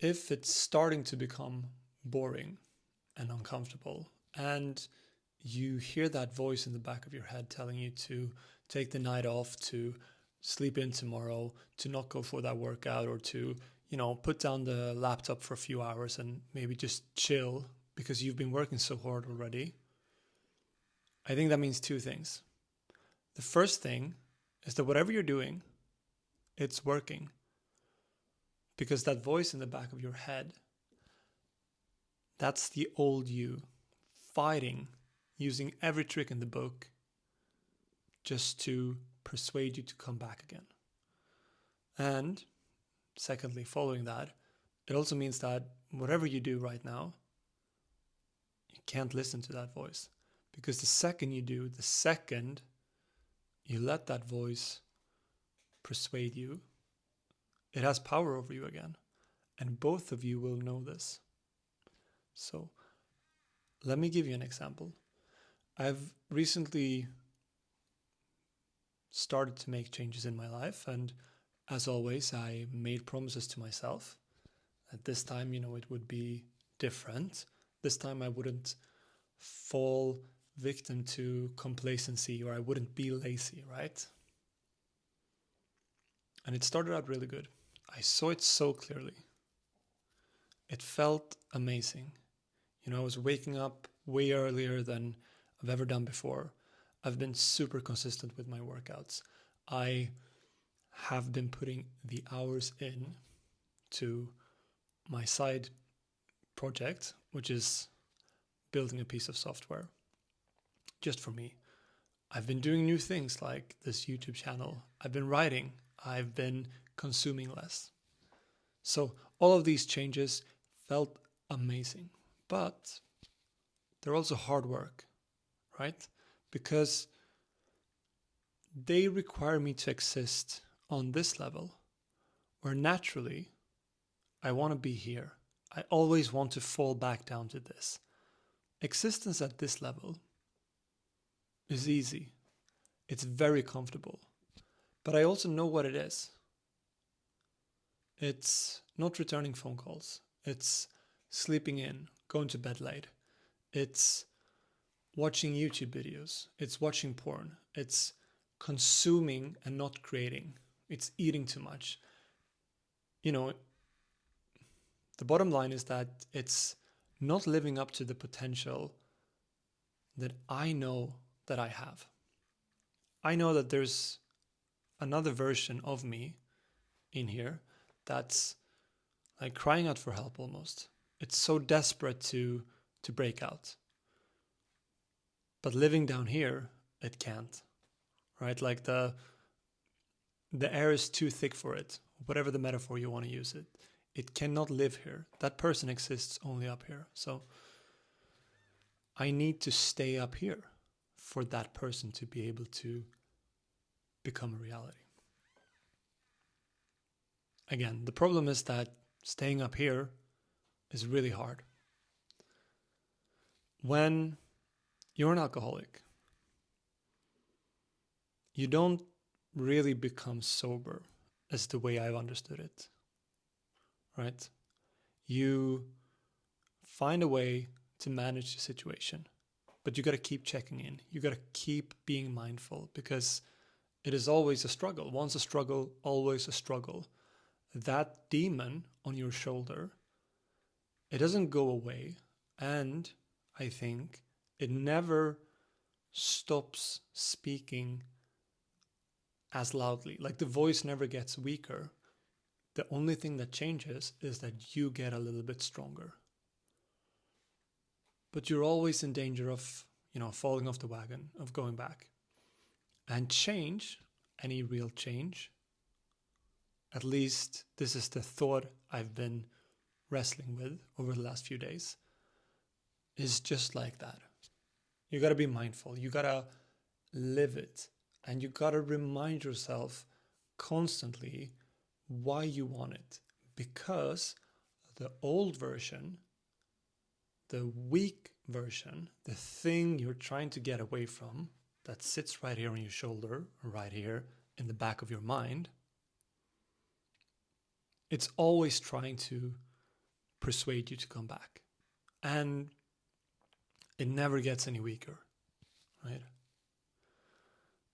if it's starting to become boring and uncomfortable, and you hear that voice in the back of your head telling you to take the night off, to sleep in tomorrow, to not go for that workout, or to, put down the laptop for a few hours and maybe just chill because you've been working so hard already, I think that means two things. The first thing is that whatever you're doing, it's working. Because that voice in the back of your head, that's the old you fighting, using every trick in the book just to persuade you to come back again. And secondly, following that, it also means that whatever you do right now, you can't listen to that voice. Because the second you do, the second you let that voice persuade you, it has power over you again. And both of you will know this. So let me give you an example. I've recently started to make changes in my life, and as always, I made promises to myself that this time, it would be different. This time I wouldn't fall victim to complacency, or I wouldn't be lazy, right? And it started out really good. I saw it so clearly. It felt amazing. I was waking up way earlier than I've ever done before. I've been super consistent with my workouts. I have been putting the hours in to my side project, which is building a piece of software just for me. I've been doing new things like this YouTube channel. I've been writing. I've been consuming less. So all of these changes felt amazing, but they're also hard work, right? Because they require me to exist on this level where naturally I want to be here. I always want to fall back down to this. Existence at this level is easy. It's very comfortable. But I also know what it is. It's not returning phone calls. It's sleeping in, going to bed late. It's watching YouTube videos. It's watching porn. It's consuming and not creating. It's eating too much. The bottom line is that it's not living up to the potential that I know that I have. I know that there's another version of me in here that's like crying out for help almost. It's so desperate to break out. But living down here, it can't, right? Like the air is too thick for it, whatever the metaphor you want to use it. It cannot live here. That person exists only up here. So I need to stay up here for that person to be able to become a reality. Again, the problem is that staying up here is really hard. When you're an alcoholic, you don't really become sober as the way I've understood it, right? You find a way to manage the situation, but you got to keep checking in. You got to keep being mindful because it is always a struggle. Once a struggle, always a struggle. That demon on your shoulder, it doesn't go away, and I think it never stops speaking as loudly. Like the voice never gets weaker. The only thing that changes is that you get a little bit stronger. But you're always in danger of, falling off the wagon, of going back. And change, any real change, at least this is the thought I've been wrestling with over the last few days, is just like that. You got to be mindful. You got to live it. And you got to remind yourself constantly why you want it. Because the old version, the weak version, the thing you're trying to get away from that sits right here on your shoulder, right here in the back of your mind, it's always trying to persuade you to come back. And it never gets any weaker, right?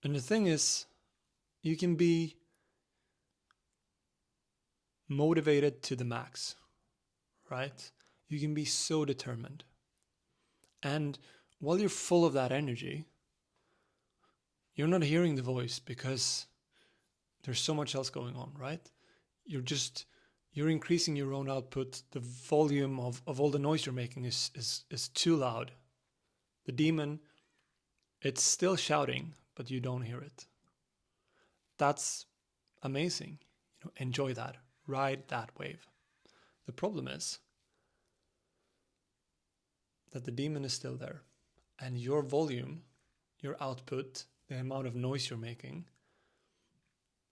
And the thing is, you can be motivated to the max, right? You can be so determined. And while you're full of that energy, you're not hearing the voice because there's so much else going on, right? You're increasing your own output. The volume of all the noise you're making is too loud. The demon, it's still shouting, but you don't hear it. That's amazing. Enjoy that. Ride that wave. The problem is that the demon is still there, and your volume, your output, the amount of noise you're making,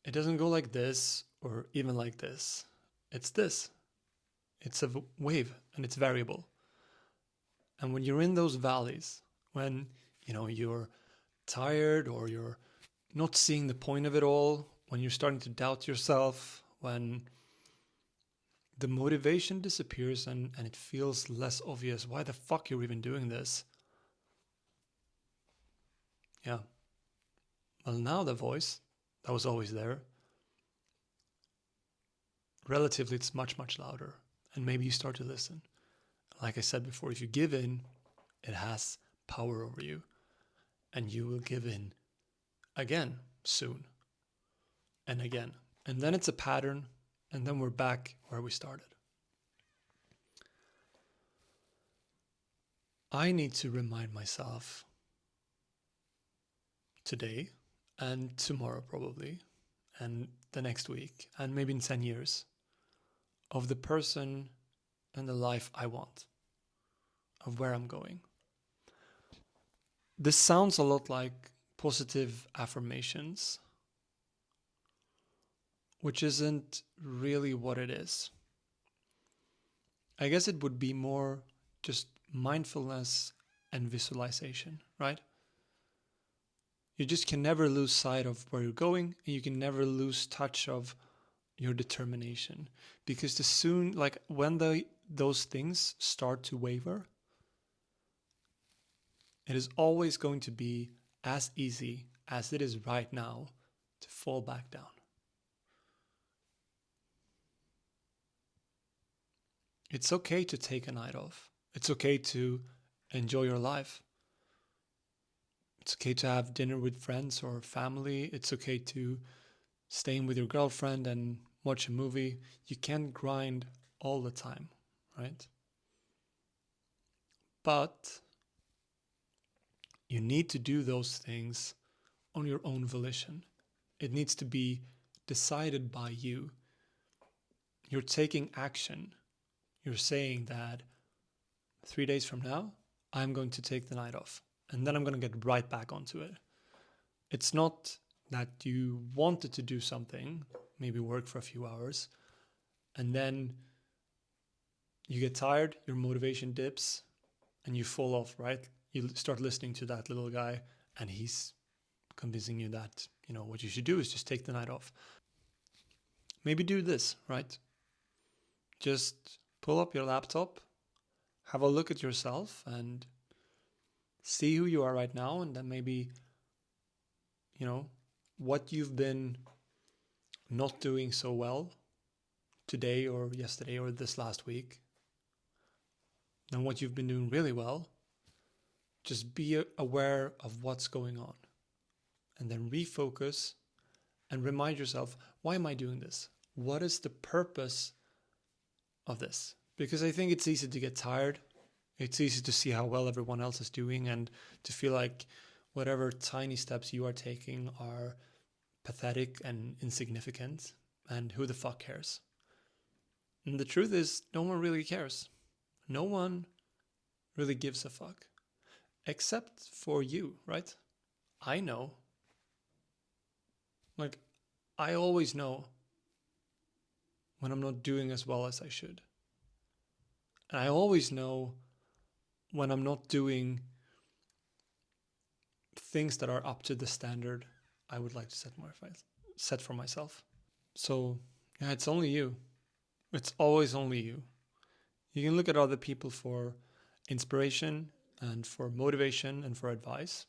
it doesn't go like this or even like this. It's this. It's a wave, and it's variable. And when you're in those valleys, when you're tired or you're not seeing the point of it all, when you're starting to doubt yourself, when the motivation disappears and it feels less obvious why the fuck you're even doing this. Yeah. Well, now the voice that was always there, relatively it's much, much louder. And maybe you start to listen. Like I said before, if you give in, it has power over you. And you will give in again soon. And again. And then it's a pattern. And then we're back where we started. I need to remind myself today and tomorrow probably, and the next week, and maybe in 10 years, of the person and the life I want, of where I'm going. This sounds a lot like positive affirmations, which isn't really what it is. I guess it would be more just mindfulness and visualization, right? You just can never lose sight of where you're going, and you can never lose touch of your determination. Because when those things start to waver, it is always going to be as easy as it is right now to fall back down. It's okay to take a night off. It's okay to enjoy your life. It's okay to have dinner with friends or family. It's okay to stay in with your girlfriend and watch a movie. You can't grind all the time, right? But you need to do those things on your own volition. It needs to be decided by you. You're taking action. You're saying that 3 days from now, I'm going to take the night off. And then I'm going to get right back onto it. It's not that you wanted to do something, maybe work for a few hours, and then you get tired, your motivation dips, and you fall off, right? You start listening to that little guy, and he's convincing you that, what you should do is just take the night off. Maybe do this, right? Just pull up your laptop, have a look at yourself, and see who you are right now, and then maybe, what you've been not doing so well today or yesterday or this last week, and what you've been doing really well. Just be aware of what's going on, and then refocus and remind yourself, why am I doing this? What is the purpose of this? Because I think it's easy to get tired. It's easy to see how well everyone else is doing and to feel like whatever tiny steps you are taking are pathetic and insignificant, and who the fuck cares? And the truth is, no one really cares. No one really gives a fuck. Except for you, right? I know. I always know when I'm not doing as well as I should. And I always know when I'm not doing things that are up to the standard I would like to set for myself. So, yeah, it's only you. It's always only you. You can look at other people for inspiration and for motivation and for advice.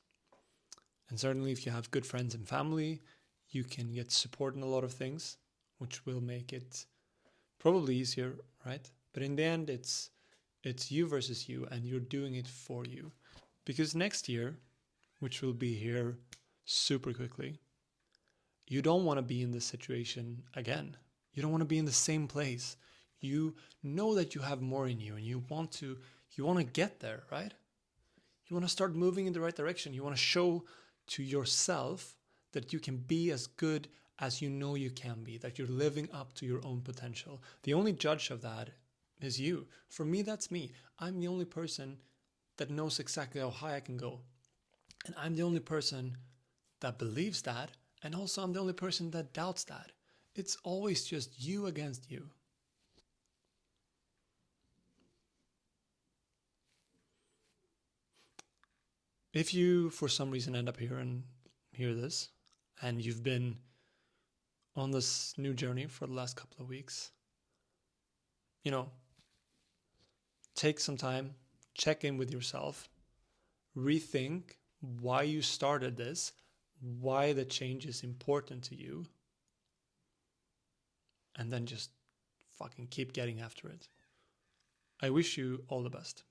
And certainly if you have good friends and family, you can get support in a lot of things, which will make it probably easier, right? But in the end, it's you versus you, and you're doing it for you. Because next year, which will be here super quickly, you don't want to be in this situation again. You don't want to be in the same place. You know that you have more in you, and you want to get there, right? You want to start moving in the right direction. You want to show to yourself that you can be as good as you know you can be, that you're living up to your own potential. The only judge of that is you. For me, that's me. I'm the only person that knows exactly how high I can go. And I'm the only person that believes that. And also, I'm the only person that doubts that. It's always just you against you. If you, for some reason, end up here and hear this, and you've been on this new journey for the last couple of weeks, take some time, check in with yourself, rethink why you started this, why the change is important to you, and then just fucking keep getting after it. I wish you all the best.